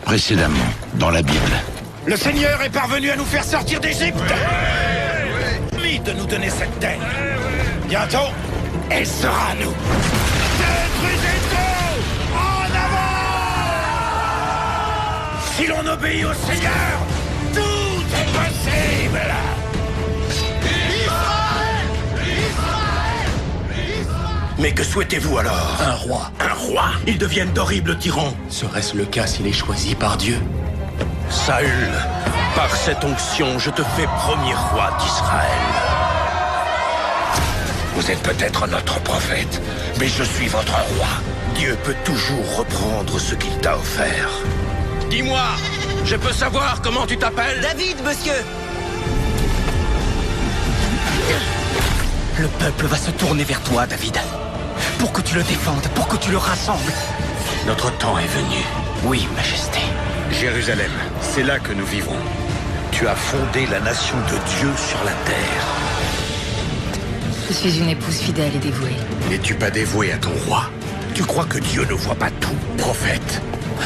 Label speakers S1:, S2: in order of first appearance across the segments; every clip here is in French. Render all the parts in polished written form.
S1: Précédemment, dans la Bible.
S2: Le Seigneur est parvenu à nous faire sortir d'Égypte. Promis de nous donner cette terre. Bientôt, elle sera à nous. Détruisez tout! En avant! Si l'on obéit au Seigneur, tout est possible. Mais que souhaitez-vous alors?
S3: Un roi.
S2: Un roi? Ils deviennent d'horribles tyrans.
S3: Serait-ce le cas s'il est choisi par Dieu?
S2: Saül, par cette onction, je te fais premier roi d'Israël. Vous êtes peut-être notre prophète, mais je suis votre roi. Dieu peut toujours reprendre ce qu'il t'a offert. Dis-moi, je peux savoir comment tu t'appelles?
S4: David, monsieur!
S3: Le peuple va se tourner vers toi, David. Pour que tu le défendes, pour que tu le rassembles.
S2: Notre temps est venu.
S3: Oui, Majesté.
S2: Jérusalem, c'est là que nous vivrons. Tu as fondé la nation de Dieu sur la terre.
S5: Je suis une épouse fidèle et dévouée.
S2: N'es-tu pas dévoué à ton roi? Tu crois que Dieu ne voit pas tout, prophète?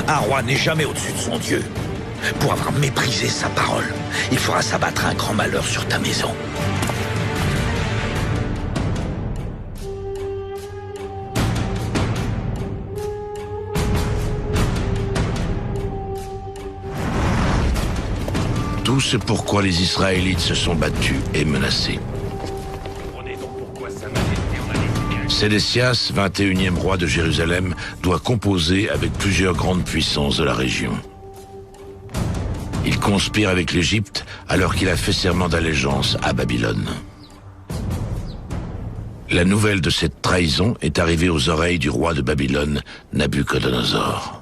S2: Un roi n'est jamais au-dessus de son Dieu. Pour avoir méprisé sa parole, il fera s'abattre un grand malheur sur ta maison.
S1: Tout ce pourquoi les Israélites se sont battus et menacés. Sédécias, 21e roi de Jérusalem, doit composer avec plusieurs grandes puissances de la région. Il conspire avec l'Égypte alors qu'il a fait serment d'allégeance à Babylone. La nouvelle de cette trahison est arrivée aux oreilles du roi de Babylone, Nabuchodonosor.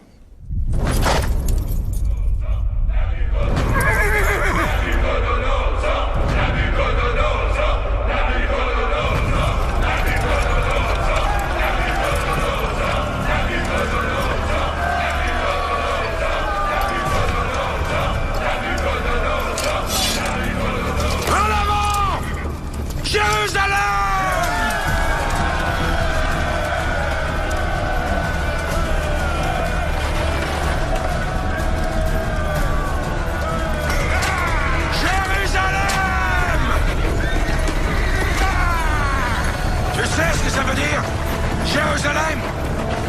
S2: Jérusalem,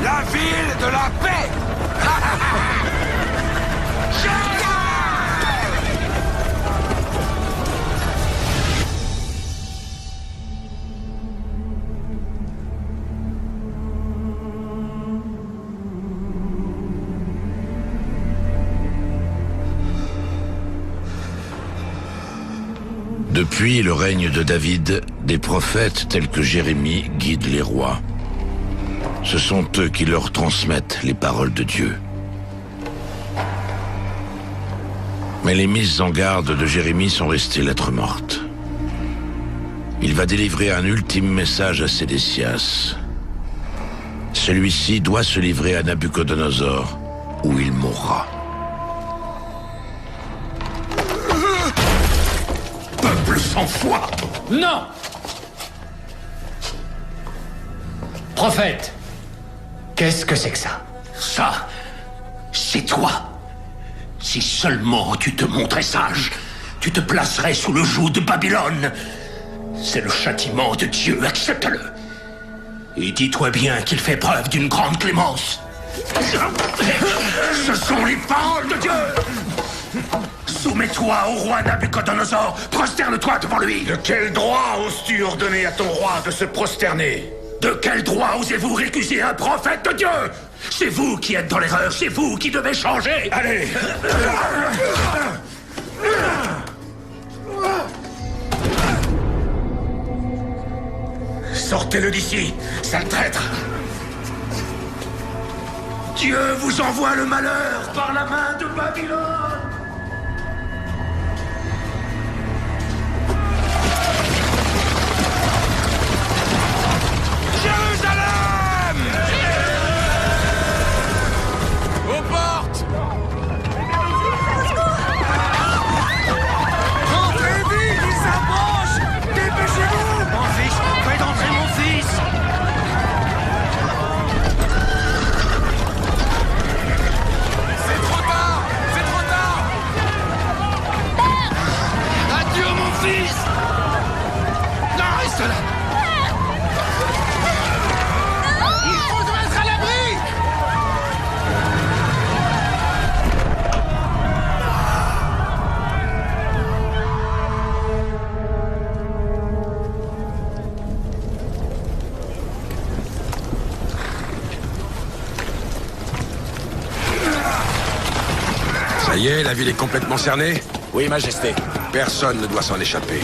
S2: la ville de la paix.
S1: Depuis le règne de David, des prophètes tels que Jérémie guident les rois. Ce sont eux qui leur transmettent les paroles de Dieu. Mais les mises en garde de Jérémie sont restées lettres mortes. Il va délivrer un ultime message à Sédécias. Celui-ci doit se livrer à Nabuchodonosor, où il mourra.
S2: Peuple sans foi!
S3: Non! Prophète! Qu'est-ce que c'est que ça?
S2: Ça, c'est toi. Si seulement tu te montrais sage, tu te placerais sous le joug de Babylone. C'est le châtiment de Dieu, accepte-le. Et dis-toi bien qu'il fait preuve d'une grande clémence. Ce sont les paroles de Dieu. Soumets-toi au roi Nabuchodonosor, prosterne-toi devant lui.
S6: De quel droit oses-tu ordonner à ton roi de se prosterner?
S2: De quel droit osez-vous récuser un prophète de Dieu? C'est vous qui êtes dans l'erreur, c'est vous qui devez changer.
S6: Allez!
S2: Sortez-le d'ici, sale traître. Dieu vous envoie le malheur par la main de Babylone.
S7: Aux portes!
S2: Entrez vite, il s'approche! Dépêchez-vous! Mon fils, faites entrer mon fils!
S7: C'est trop tard!
S3: cela. Il faut se mettre à l'abri.
S4: Ça y est, la ville est complètement cernée?
S7: Oui, Majesté.
S4: Personne ne doit s'en échapper.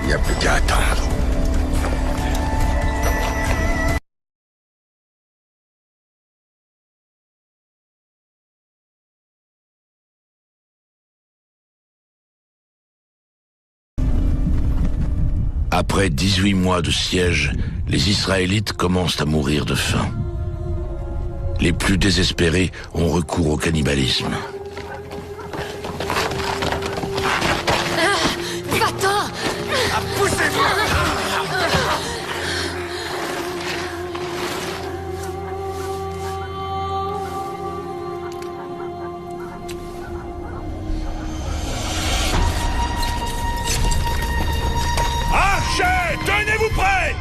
S4: Il n'y a plus qu'à attendre.
S1: Après 18 mois de siège, les Israélites commencent à mourir de faim. Les plus désespérés ont recours au cannibalisme.
S5: Va-t'en!
S6: Archers, tenez-vous prêts!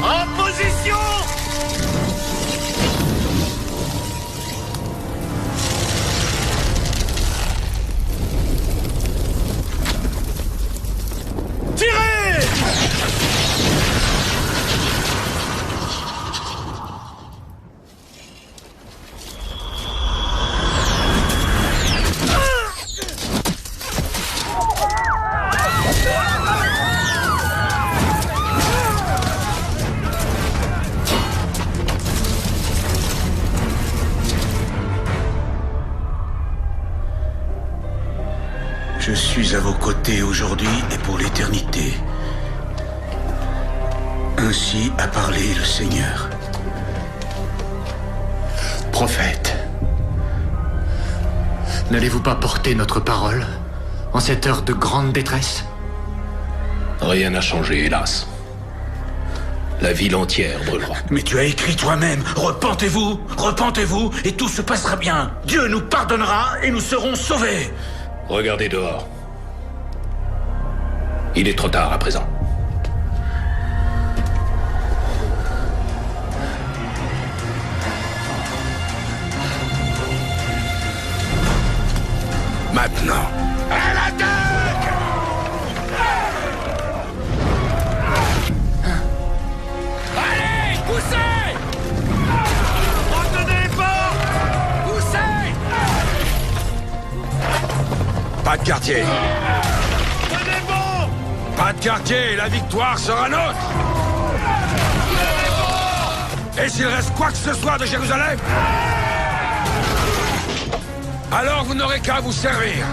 S6: En position! Tirez!
S2: Je suis à vos côtés aujourd'hui et pour l'éternité. Ainsi a parlé le Seigneur.
S8: Prophète, n'allez-vous pas porter notre parole en cette heure de grande détresse?
S2: Rien n'a changé, hélas. La ville entière brûlera.
S6: Mais tu as écrit toi-même, repentez-vous, repentez-vous, et tout se passera bien. Dieu nous pardonnera et nous serons sauvés.
S2: Regardez dehors. Il est trop tard à présent.
S4: Maintenant.
S6: À l'attaque!
S7: Allez, poussez!
S6: Retenez les portes!
S7: Poussez!
S4: Pas de quartier.
S6: Tenez bon!
S4: Pas de quartier, la victoire sera nôtre. Et s'il reste quoi que ce soit de Jérusalem, alors vous n'aurez qu'à vous servir.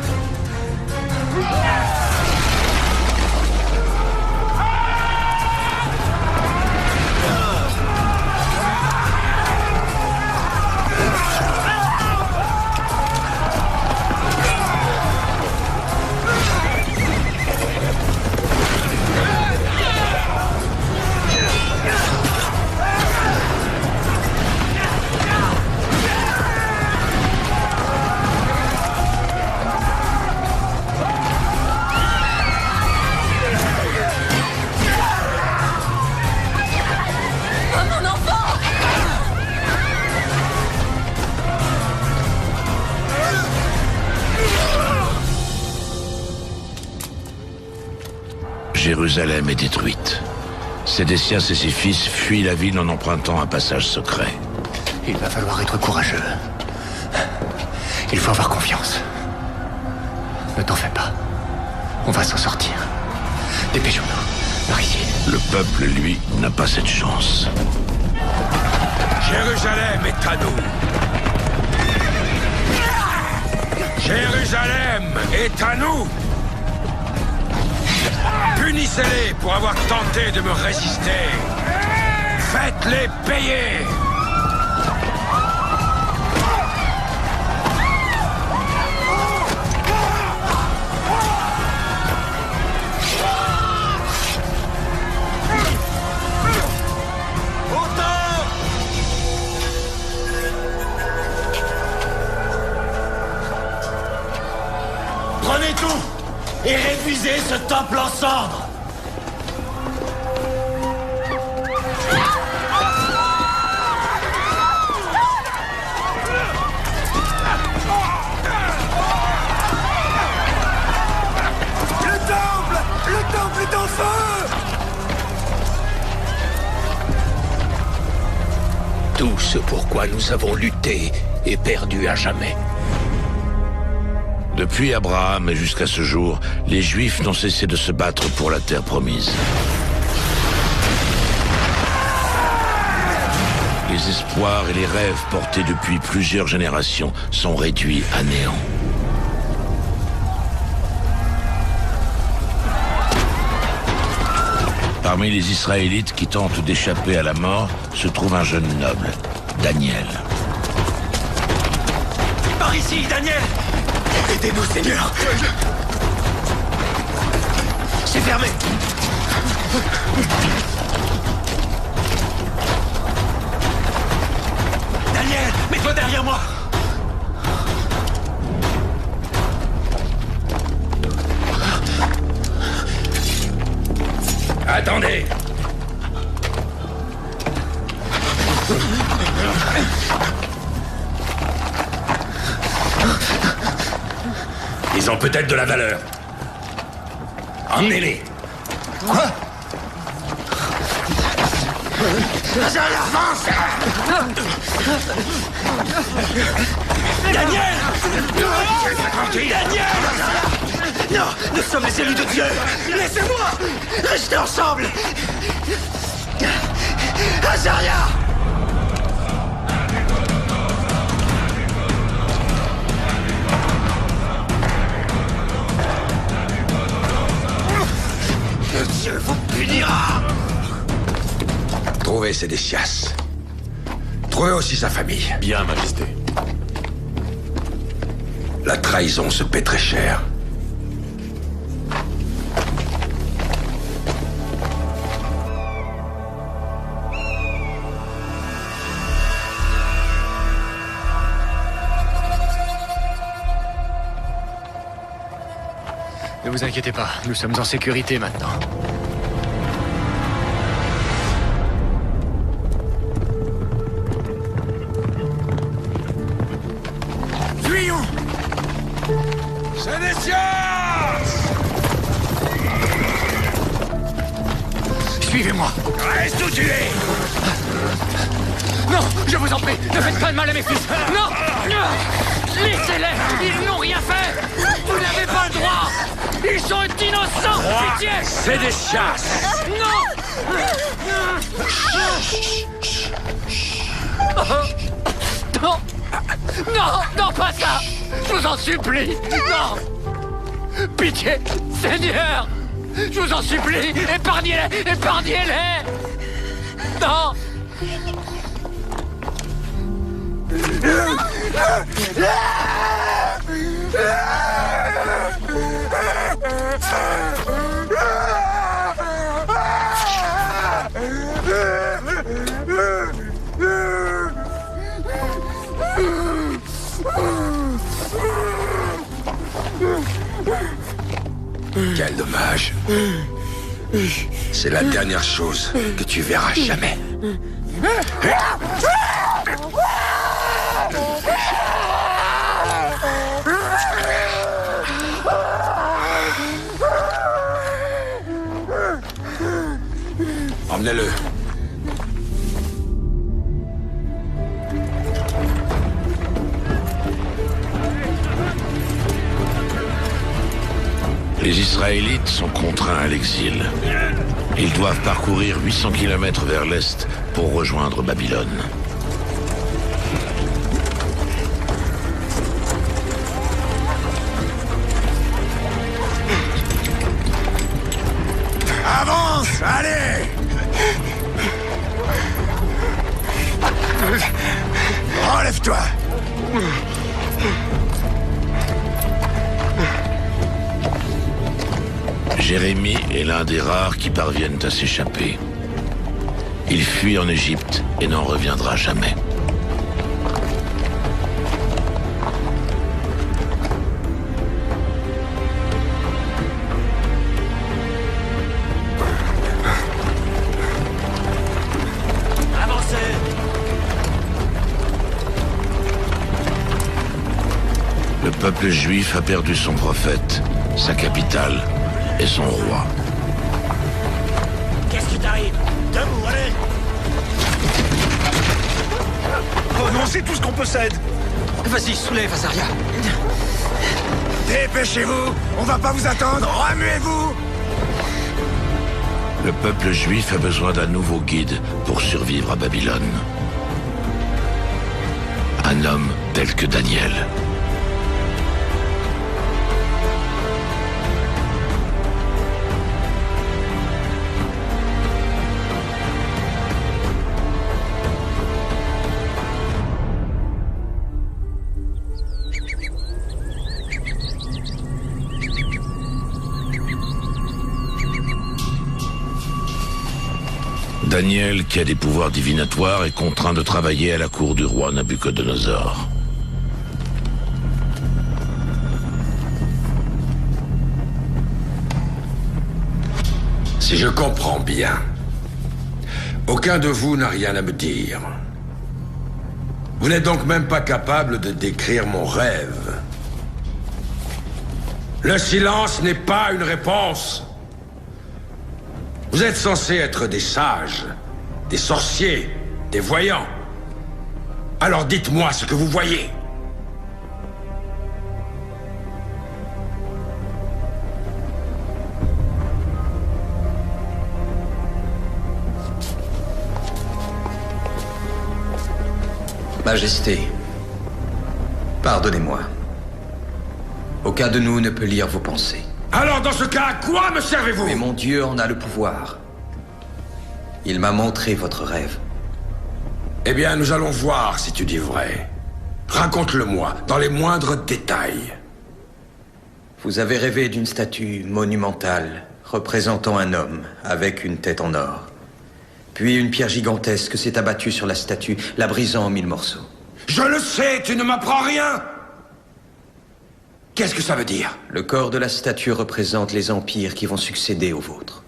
S1: Jérusalem est détruite. Sédécias et ses fils fuient la ville en empruntant un passage secret.
S8: Il va falloir être courageux. Il faut avoir confiance. Ne t'en fais pas. On va s'en sortir. Dépêchons-nous. Par ici.
S1: Le peuple, lui, n'a pas cette chance.
S4: Jérusalem est à nous. Jérusalem est à nous. Punissez-les pour avoir tenté de me résister. Faites-les payer.
S9: Prenez tout et réduisez ce temple en cendres.
S7: Le temple est en feu!
S2: Tout ce pourquoi nous avons lutté est perdu à jamais.
S1: Depuis Abraham et jusqu'à ce jour, les Juifs n'ont cessé de se battre pour la terre promise. Les espoirs et les rêves portés depuis plusieurs générations sont réduits à néant. Parmi les Israélites qui tentent d'échapper à la mort se trouve un jeune noble, Daniel.
S9: Par ici, Daniel! Aidez-nous, Seigneur! C'est fermé! Daniel, mets-toi derrière moi!
S2: Attendez! Ils ont peut-être de la valeur. Emmenez-les.
S9: Quoi?
S2: Avance!
S9: Daniel!
S2: Daniel!
S9: Non! Nous sommes les élus de Dieu! Laissez-moi! Restez ensemble! Azaria! Dieu vous punira!
S4: Trouvez Sédécias. Trouvez aussi sa famille.
S7: Bien, Majesté.
S4: La trahison se paie très cher.
S8: Ne vous inquiétez pas, nous sommes en sécurité maintenant.
S4: Fuyons! Sédécias!
S8: Suivez-moi!
S4: Reste où tu es!
S3: Non, je vous en prie, ne faites pas de mal à mes fils. Non, non, laissez-les, ils n'ont rien fait. Vous n'avez pas le droit. Ils sont innocents, pitié.
S4: Sédécias!
S3: Non. Non, non, non, pas ça. Je vous en supplie, non. Pitié, Seigneur, je vous en supplie, épargnez-les, épargnez-les. Non.
S4: Quel dommage. C'est la dernière chose que tu verras jamais. Emmenez-le.
S1: Les Israélites sont contraints à l'exil. Ils doivent parcourir 800 km vers l'est pour rejoindre Babylone.
S7: Allez! Relève-toi!
S1: Jérémie est l'un des rares qui parviennent à s'échapper. Il fuit en Égypte et n'en reviendra jamais. Le peuple juif a perdu son prophète, sa capitale et son roi.
S9: Qu'est-ce qui t'arrive? Debout, allez!
S7: Oh non, c'est tout ce qu'on possède!
S9: Vas-y, soulève, Azaria.
S7: Dépêchez-vous! On va pas vous attendre! Remuez-vous!
S1: Le peuple juif a besoin d'un nouveau guide pour survivre à Babylone. Un homme tel que Daniel. Daniel, qui a des pouvoirs divinatoires, est contraint de travailler à la cour du roi Nabuchodonosor.
S4: Si je comprends bien, aucun de vous n'a rien à me dire. Vous n'êtes donc même pas capable de décrire mon rêve. Le silence n'est pas une réponse. Vous êtes censés être des sages, des sorciers, des voyants. Alors dites-moi ce que vous voyez.
S8: Majesté, pardonnez-moi. Aucun de nous ne peut lire vos pensées.
S4: Alors dans ce cas, à quoi me servez-vous?
S8: Mais mon Dieu en a le pouvoir. Il m'a montré votre rêve.
S4: Eh bien, nous allons voir si tu dis vrai. Raconte-le-moi, dans les moindres détails.
S8: Vous avez rêvé d'une statue monumentale représentant un homme avec une tête en or. Puis une pierre gigantesque s'est abattue sur la statue, la brisant en 1000 morceaux.
S4: Je le sais, tu ne m'apprends rien! Qu'est-ce que ça veut dire?
S8: Le corps de la statue représente les empires qui vont succéder aux vôtres.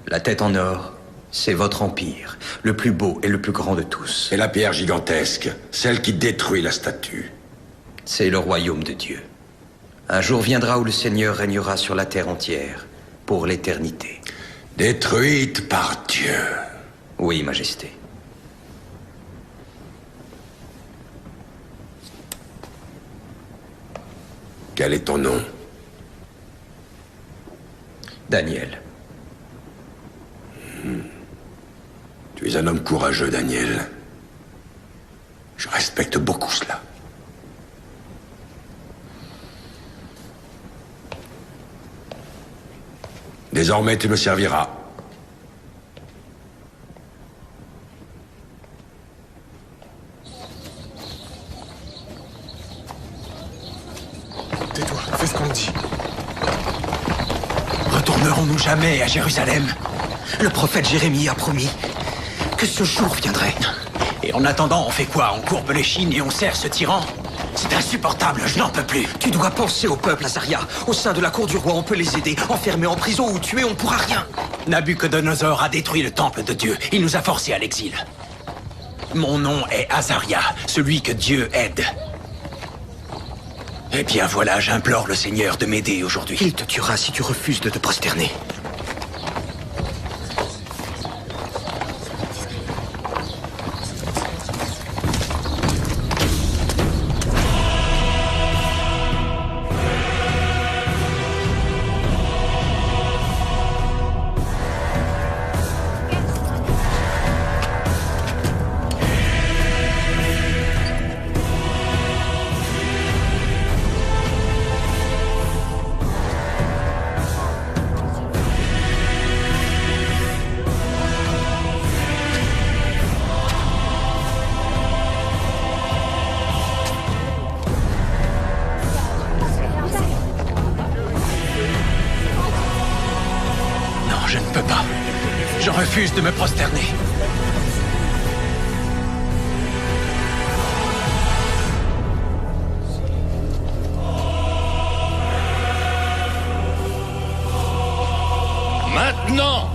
S8: La tête en or, c'est votre empire, le plus beau et le plus grand de tous.
S4: Et la pierre gigantesque, celle qui détruit la statue.
S8: C'est le royaume de Dieu. Un jour viendra où le Seigneur régnera sur la terre entière, pour l'éternité.
S4: Détruite par Dieu.
S8: Oui, Majesté.
S4: Quel est ton nom?
S8: Daniel.
S4: Tu es un homme courageux, Daniel. Je respecte beaucoup cela. Désormais, tu me serviras.
S9: Tais-toi, fais ce qu'on te dit. Retournerons-nous jamais à Jérusalem? Le prophète Jérémie a promis que ce jour viendrait. Et en attendant, on fait quoi? On courbe les chines et on sert ce tyran? C'est insupportable, je n'en peux plus. Tu dois penser au peuple, Azaria. Au sein de la cour du roi, on peut les aider. Enfermer en prison ou tuer, on ne pourra rien. Nabuchodonosor a détruit le temple de Dieu. Il nous a forcés à l'exil. Mon nom est Azaria, celui que Dieu aide. Eh bien voilà, j'implore le Seigneur de m'aider aujourd'hui. Il te tuera si tu refuses de te prosterner. je ne peux pas. Je refuse de me prosterner.
S2: Maintenant!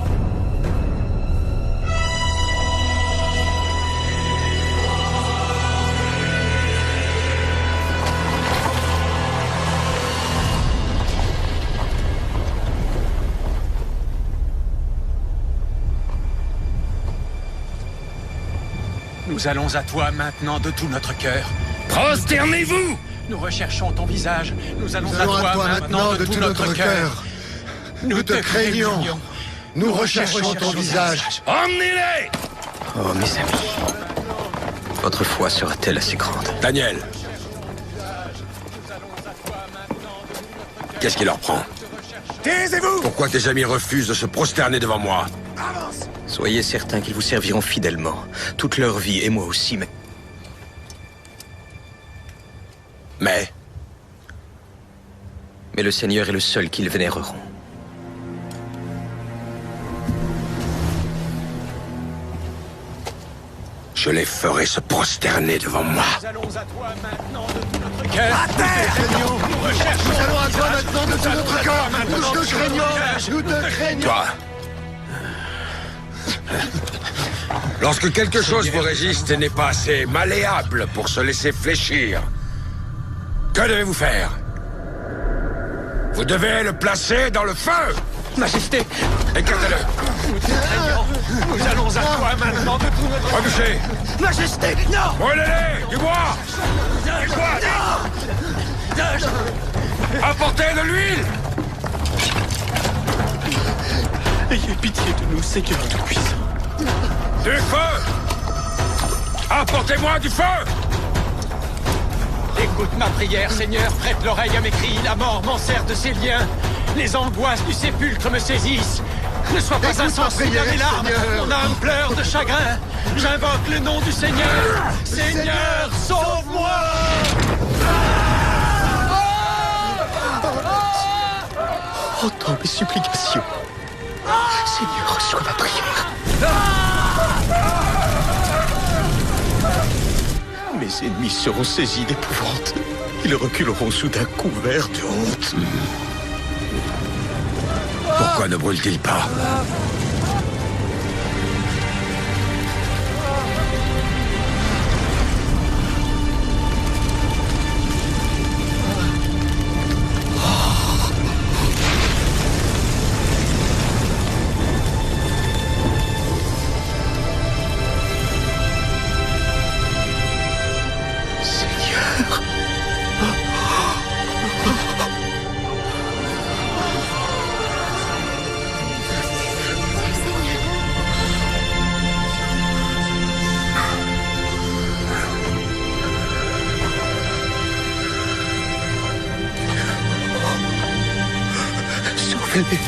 S9: Nous allons à toi maintenant de tout notre cœur.
S2: Prosternez-vous!
S9: Nous recherchons ton visage. Nous allons à toi maintenant de tout notre cœur. Nous te craignons.
S7: Nous recherchons ton visage.
S2: Emmenez-les!
S8: Oh, mes amis. Votre foi sera-t-elle assez grande?
S4: Daniel. Qu'est-ce qui leur prend?
S7: Taisez-vous!
S4: Pourquoi tes amis refusent de se prosterner devant moi?
S7: Avance!
S8: Soyez certains qu'ils vous serviront fidèlement. Toute leur vie, et moi aussi, mais... Mais le Seigneur est le seul qu'ils vénéreront.
S4: Je les ferai se prosterner devant moi.
S9: Nous allons à toi maintenant de tout notre cœur.
S7: À terre!
S9: Nous recherchons
S7: Nous allons à toi
S9: ton
S7: maintenant de
S9: visage.
S7: tout notre corps!
S9: Nous
S7: Nous te craignons! Nous te craignons!
S4: Toi. Lorsque quelque chose vous résiste et n'est pas assez malléable pour se laisser fléchir, que devez-vous faire? Vous devez le placer dans le feu!
S9: Majesté,
S4: Écartez-le!
S9: nous te craignons. Nous allons à toi maintenant de tout notre cœur.
S4: Rebûchez!
S9: Majesté, non!
S4: Brûlez-les! Du bois! Du bois! Apportez de l'huile!
S9: Ayez pitié de nous, Seigneur Tout-Puissant.
S4: Du feu! Apportez-moi du feu!
S9: Écoute ma prière, Seigneur, prête l'oreille à mes cris. La mort m'enserre de ses liens. Les angoisses du sépulcre me saisissent. Ne sois pas
S7: Écoute ma
S9: insensible à mes
S7: prière,
S9: larmes.
S7: Seigneur.
S9: Mon âme pleure de chagrin. J'invoque le nom du Seigneur. Seigneur, sauve-moi!
S8: Entends mes supplications. Seigneur, reçois ma prière. Mes ennemis seront saisis d'épouvante. Ils reculeront soudain couverts de honte.
S4: Pourquoi ne brûle-t-il pas?
S8: Seigneur. Sauvez-les.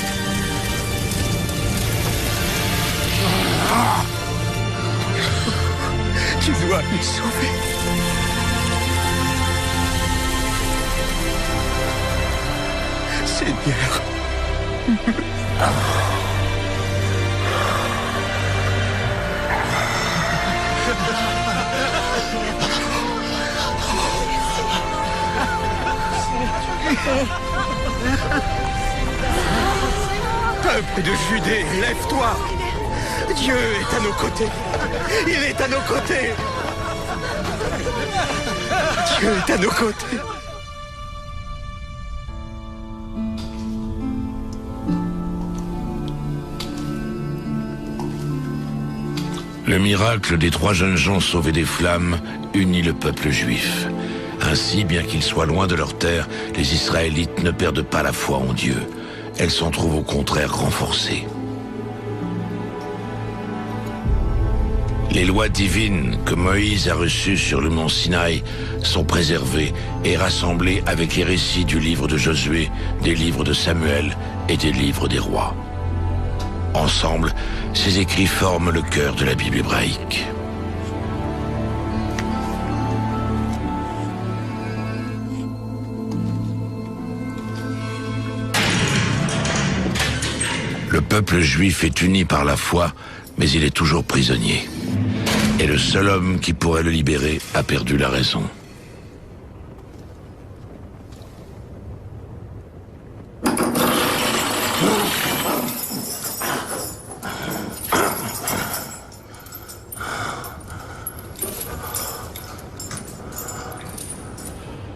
S8: Tu dois les sauver. Seigneur. Peuple de Judée, lève-toi. Dieu est à nos côtés. Il est à nos côtés. Dieu est à nos côtés.
S1: Le miracle des 3 jeunes gens sauvés des flammes unit le peuple juif. Ainsi, bien qu'ils soient loin de leur terre, les Israélites ne perdent pas la foi en Dieu. Elles s'en trouvent au contraire renforcées. Les lois divines que Moïse a reçues sur le mont Sinaï sont préservées et rassemblées avec les récits du livre de Josué, des livres de Samuel et des livres des rois. Ensemble, ces écrits forment le cœur de la Bible hébraïque. Le peuple juif est uni par la foi, mais il est toujours prisonnier. Et le seul homme qui pourrait le libérer a perdu la raison.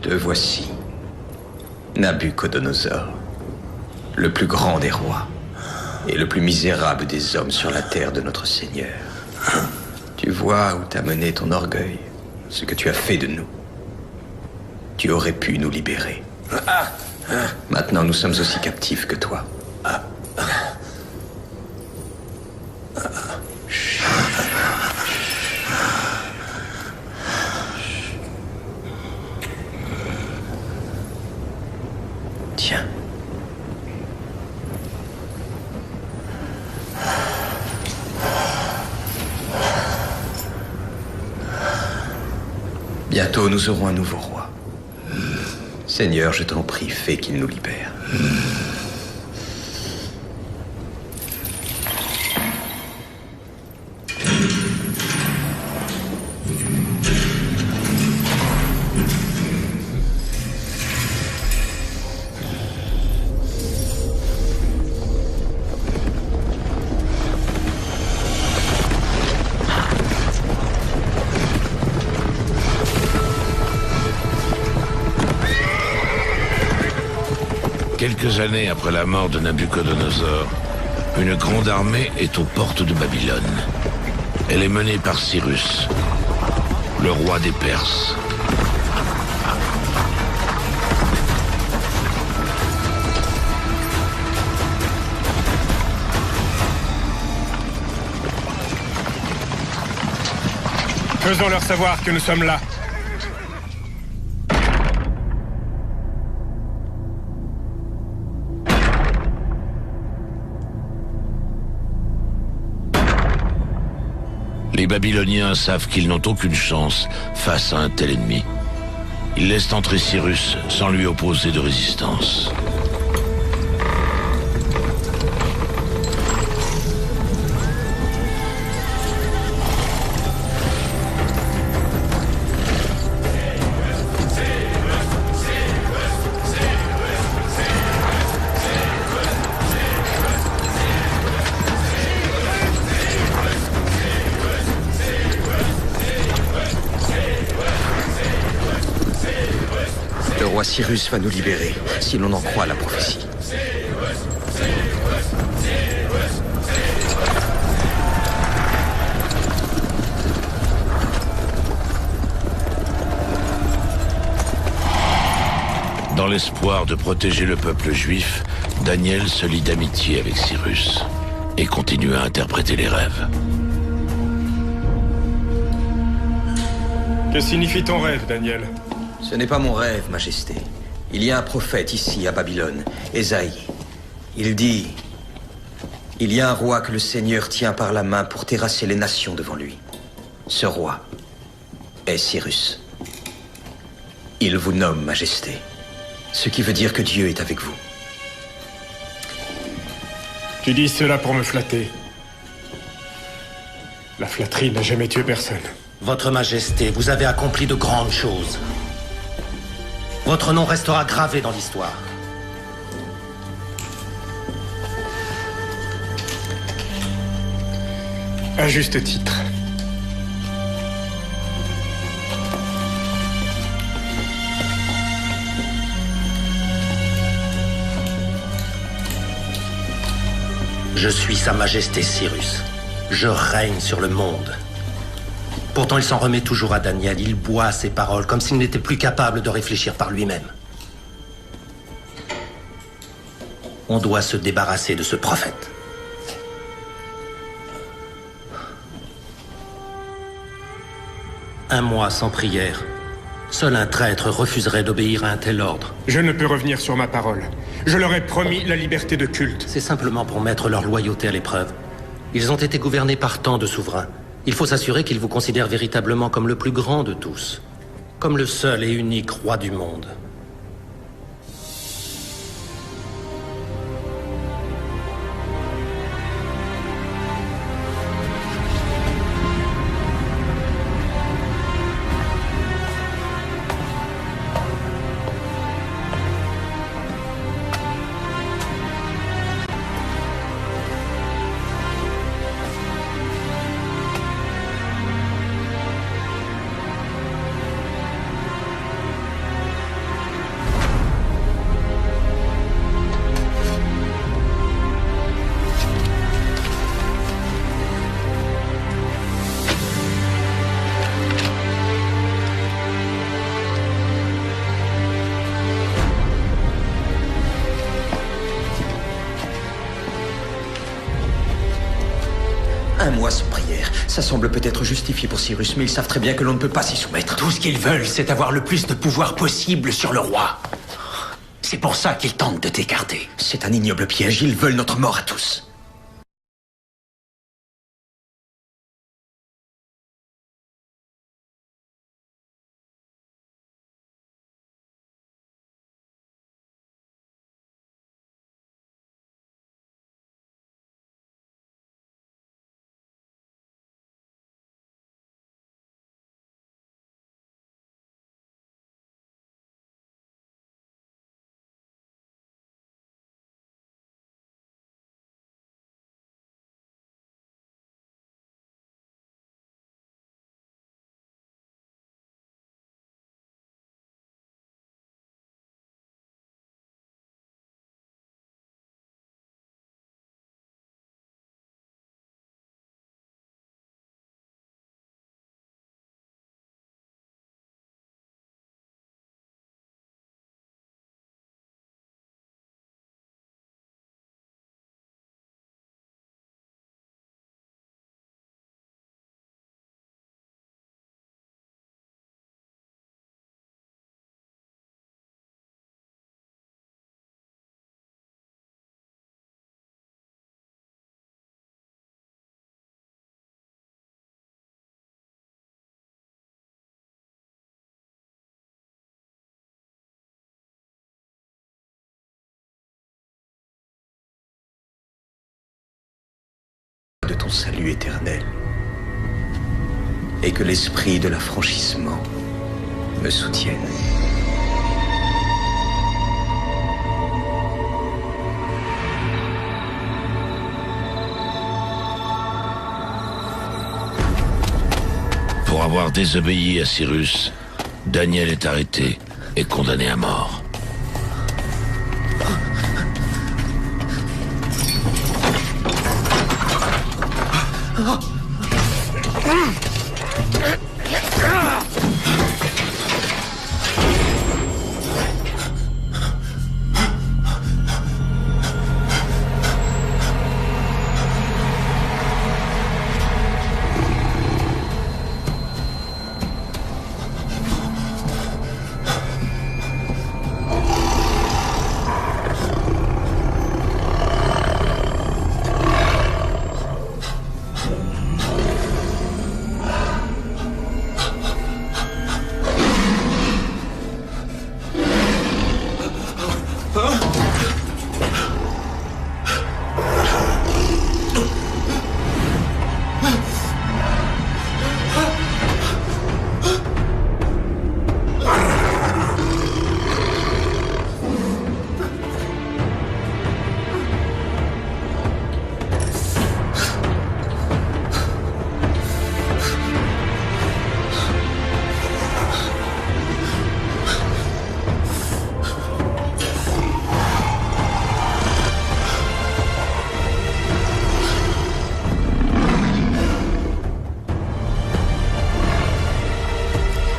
S8: Te voici, Nabuchodonosor, le plus grand des rois et le plus misérable des hommes sur la terre de notre Seigneur. Tu vois où t'a mené ton orgueil, ce que tu as fait de nous. Tu aurais pu nous libérer. Maintenant, nous sommes aussi captifs que toi. Tiens. Bientôt, nous aurons un nouveau roi. Seigneur, je t'en prie, fais qu'il nous libère.
S1: Quelques années après la mort de Nabuchodonosor, une grande armée est aux portes de Babylone. Elle est menée par Cyrus, le roi des Perses.
S10: Faisons-leur savoir que nous sommes là.
S1: Les Babyloniens savent qu'ils n'ont aucune chance face à un tel ennemi. Ils laissent entrer Cyrus sans lui opposer de résistance.
S8: Le roi Cyrus va nous libérer, si l'on en croit la prophétie.
S1: Dans l'espoir de protéger le peuple juif, Daniel se lie d'amitié avec Cyrus et continue à interpréter les rêves.
S10: Que signifie ton rêve, Daniel?
S8: Ce n'est pas mon rêve, Majesté. Il y a un prophète ici, à Babylone, Ésaïe. Il dit... Il y a un roi que le Seigneur tient par la main pour terrasser les nations devant lui. Ce roi est Cyrus. Il vous nomme Majesté, ce qui veut dire que Dieu est avec vous.
S10: Tu dis cela pour me flatter. La flatterie n'a jamais tué personne.
S2: Votre Majesté, vous avez accompli de grandes choses. Votre nom restera gravé dans l'histoire.
S10: À juste titre.
S2: Je suis Sa Majesté Cyrus. Je règne sur le monde. Pourtant, il s'en remet toujours à Daniel. Il boit ses paroles comme s'il n'était plus capable de réfléchir par lui-même. On doit se débarrasser de ce prophète. Un mois sans prière. Seul un traître refuserait d'obéir à un tel ordre.
S10: Je ne peux revenir sur ma parole. Je leur ai promis la liberté de culte.
S2: C'est simplement pour mettre leur loyauté à l'épreuve. Ils ont été gouvernés par tant de souverains. Il faut s'assurer qu'ils vous considèrent véritablement comme le plus grand de tous. Comme le seul et unique roi du monde.
S8: 1 mois sans prière. Ça semble peut-être justifié pour Cyrus, mais ils savent très bien que l'on ne peut pas s'y soumettre.
S9: Tout ce qu'ils veulent, c'est avoir le plus de pouvoir possible sur le roi. C'est pour ça qu'ils tentent de t'écarter.
S8: C'est un ignoble piège, ils veulent notre mort à tous. De ton salut éternel, et que l'esprit de l'affranchissement me soutienne.
S1: Pour avoir désobéi à Cyrus, Daniel est arrêté et condamné à mort.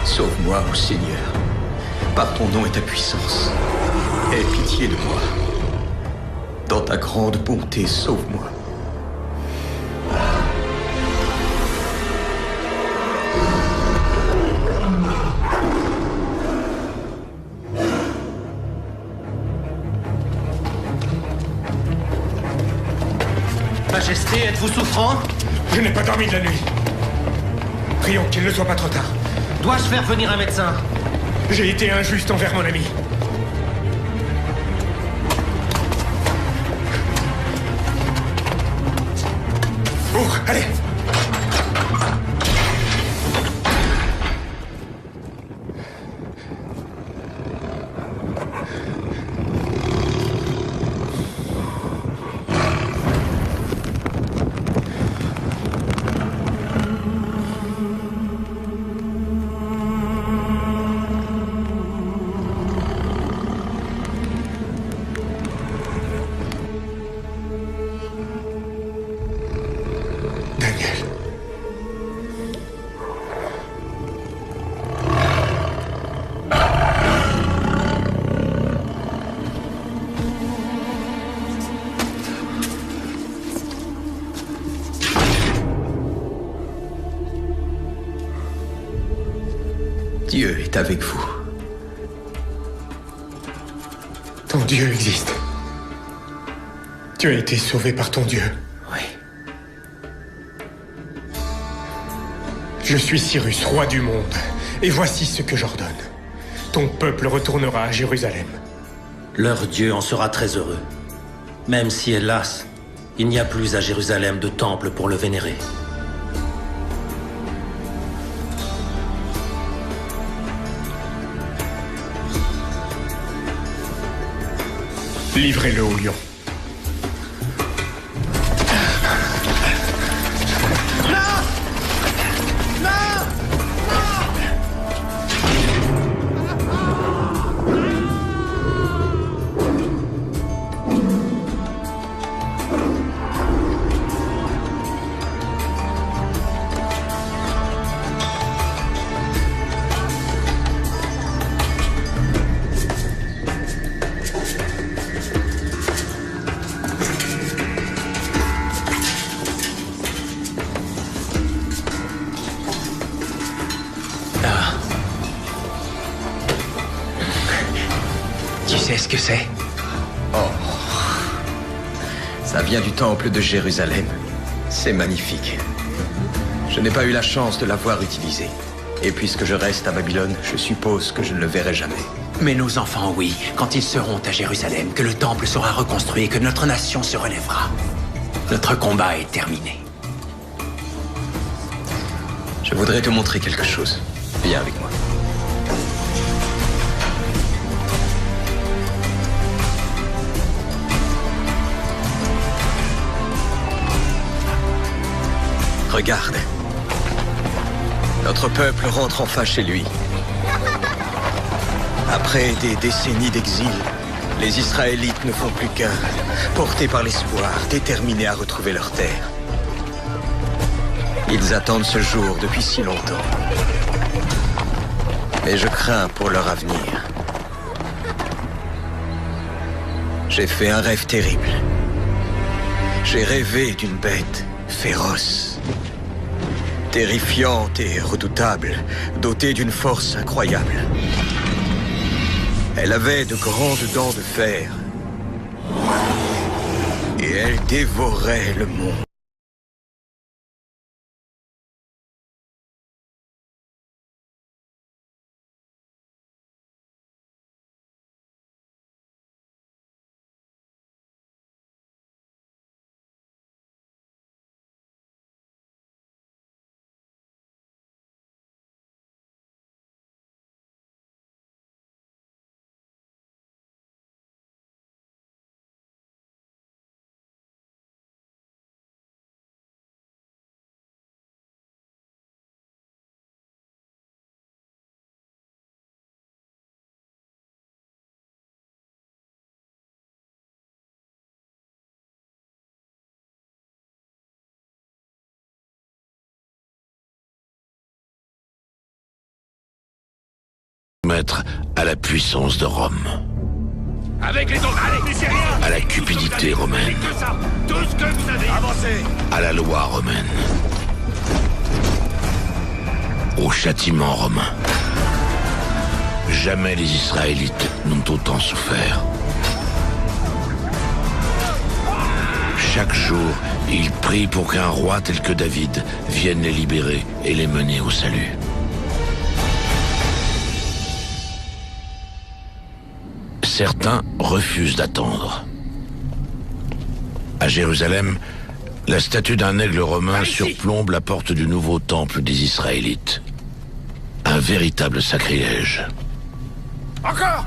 S8: Sauve-moi, ô Seigneur, par ton nom et ta puissance. Aie pitié de moi. Dans ta grande bonté, sauve-moi.
S9: Majesté, êtes-vous souffrant?
S10: Je n'ai pas dormi de la nuit. Prions qu'il ne soit pas trop tard.
S9: Dois-je faire venir un médecin?
S10: J'ai été injuste envers mon ami. Ouvre, allez!
S8: est avec vous.
S10: Ton Dieu existe. Tu as été sauvé par ton Dieu.
S8: Oui.
S10: Je suis Cyrus, roi du monde, et voici ce que j'ordonne. Ton peuple retournera à Jérusalem.
S11: Leur Dieu en sera très heureux. Même si, hélas, il n'y a plus à Jérusalem de temple pour le vénérer.
S10: Livrez-le au lion.
S9: Tu sais ce que c'est?
S8: Oh. Ça vient du temple de Jérusalem. C'est magnifique. Je n'ai pas eu la chance de l'avoir utilisé. Et puisque je reste à Babylone, je suppose que je ne le verrai jamais.
S9: Mais nos enfants, oui, quand ils seront à Jérusalem, que le temple sera reconstruit, que notre nation se relèvera. Notre combat est terminé.
S8: Je voudrais te montrer quelque chose. Viens avec moi. Regarde. Notre peuple rentre enfin chez lui. Après des décennies d'exil, les Israélites ne font plus qu'un, portés par l'espoir, déterminés à retrouver leur terre. Ils attendent ce jour depuis si longtemps. Mais je crains pour leur avenir. J'ai fait un rêve terrible. J'ai rêvé d'une bête féroce, terrifiante et redoutable, dotée d'une force incroyable. Elle avait de grandes dents de fer. Et elle dévorait le monde.
S1: Mettre à la puissance de Rome,
S2: Avec les autres, allez, c'est rien.
S1: à la cupidité romaine,
S2: Que ça. Tout ce que vous avez. Avancez.
S1: à la loi romaine, au châtiment romain. Jamais les Israélites n'ont autant souffert. Chaque jour, ils prient pour qu'un roi tel que David vienne les libérer et les mener au salut. Certains refusent d'attendre. À Jérusalem, la statue d'un aigle romain surplombe la porte du nouveau temple des Israélites. Un véritable sacrilège.
S2: Encore.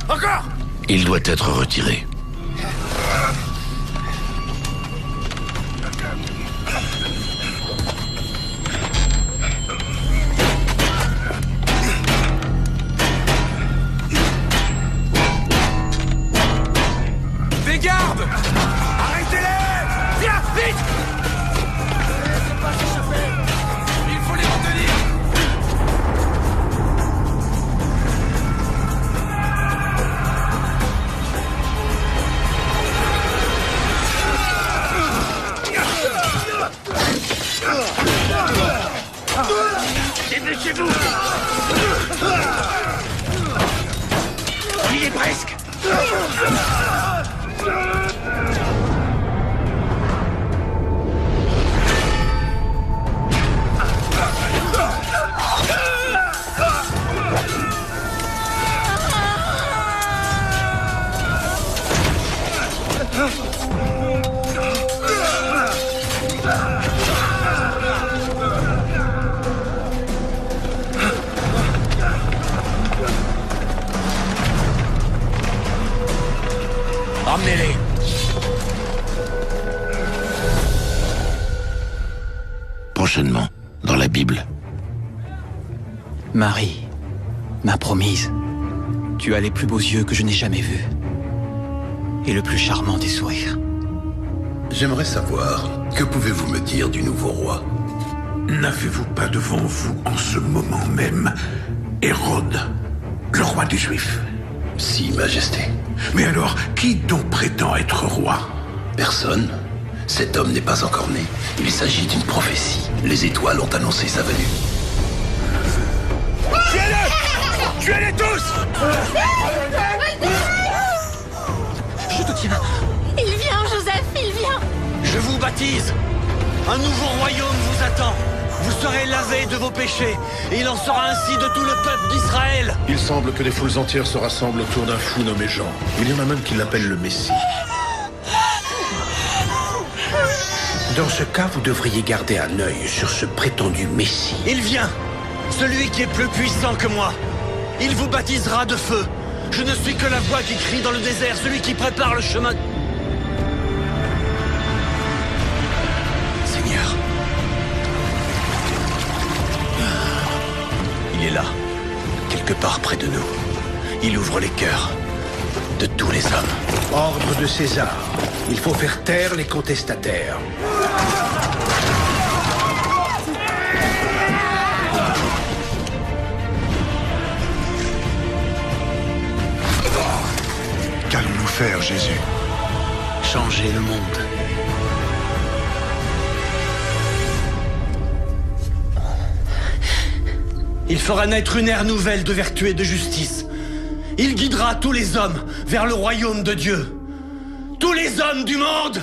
S1: Il doit être retiré.
S2: Des gardes. Arrêtez-les. Viens, vite. Laissez pas s'échapper. Il faut les retenir. Dépêchez-vous! On y est presque! Emmenez-les!
S1: Prochainement, dans la Bible.
S9: Marie, ma promise, tu as les plus beaux yeux que je n'ai jamais vus. Et le plus charmant des sourires.
S12: J'aimerais savoir, que pouvez-vous me dire du nouveau roi?
S2: N'avez-vous pas devant vous, en ce moment même, Hérode, le roi des Juifs?
S12: Si, Majesté.
S2: Mais alors, qui donc prétend être roi?
S12: Personne. Cet homme n'est pas encore né. Il s'agit d'une prophétie. Les étoiles ont annoncé sa venue.
S2: Tuez-les! Tuez-les tous!
S9: Je te tiens.
S13: Il vient, Joseph, il vient!
S6: Je vous baptise. Un nouveau royaume vous attend. Vous serez lavés de vos péchés. Et il en sera ainsi de tout le peuple d'Israël.
S14: Il semble que des foules entières se rassemblent autour d'un fou nommé Jean. Il y en a même qui l'appellent le Messie.
S2: Dans ce cas, vous devriez garder un œil sur ce prétendu Messie.
S6: Il vient. Celui qui est plus puissant que moi. Il vous baptisera de feu. Je ne suis que la voix qui crie dans le désert, celui qui prépare le chemin.
S9: Seigneur. Il est là, quelque part près de nous. Il ouvre les cœurs de tous les hommes.
S2: Ordre de César. Il faut faire taire les contestataires.
S7: Qu'allons-nous faire, Jésus?
S9: Changer le monde.
S6: Il fera naître une ère nouvelle de vertu et de justice. Il guidera tous les hommes vers le royaume de Dieu. Tous les hommes du monde!